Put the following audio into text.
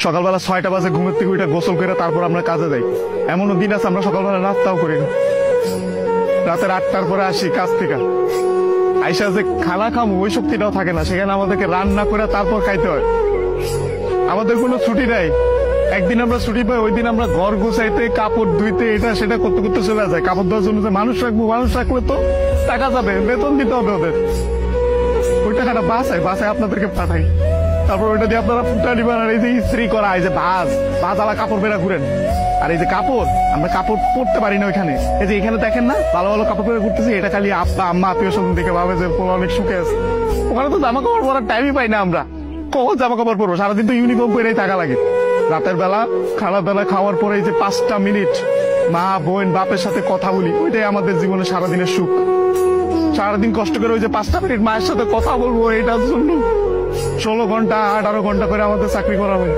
সকালবেলা 6টা বাজে ঘুমের থেকে উঠে গোসল করে তারপর আমরা কাজে যাই। এমনও দিন আছে আমরা সকালবেলা নাস্তাও করি না, রাতের 8টার পরে আসি কাজ থেকে, আইসা যে খানা খামো ওই শক্তিটাও থাকে না, সেখানে আমাদেরকে রান্না করে তারপর খাইতে হয়। আমাদের কোনো ছুটি নাই, একদিন আমরা ছুটি পাই ওই দিন আমরা ঘর গুছাইতে কাপড় ধুইতে এটা সেটা করতে করতে চলে যায়। কাপড় ধোয়ার জন্য যে মানুষ রাখবো, মানুষ রাখলে তো টাকা যাবে, বেতন দিতে হবে ওদের, ওই টাকাটা বাসায় আপনাদেরকে পাঠাই, তারপর ওইটা দিয়ে আপনারা ফুটা নিবেন। আর এই যে ইস্ত্রি করা, এই যে ভাজ আলা কাপড় বেড়া ঘুরেন, আর এই যে কাপড় আমরা কাপড় পরতে পারি না ওইখানে, এই যে এখানে দেখেন না ভালো ভালো কাপড় পরে ঘুরতেছি, এটা খালি আব্বা আম্মা আত্মীয় স্বজন দেখে ভাবে যে অনেক সুখে আছে। ওখানে তো জামা কাপড় পরার টাইমই পাই না আমরা, কখন জামা কাপড় পরবো, সারাদিন তো ইউনিফর্ম পরেই থাকা লাগে। রাতের বেলা বেলা খাওয়ার পরে এই যে 5টা মিনিট মা বোন বাপের সাথে কথা বলি, ওইটাই আমাদের জীবনে সারাদিনের সুখ। সারাদিন কষ্ট করে ওই যে 5টা মিনিট মায়ের সাথে কথা বলবো, এটার জন্য 16 ঘন্টা 18 ঘন্টা করে আমাদের চাকরি করা হয়।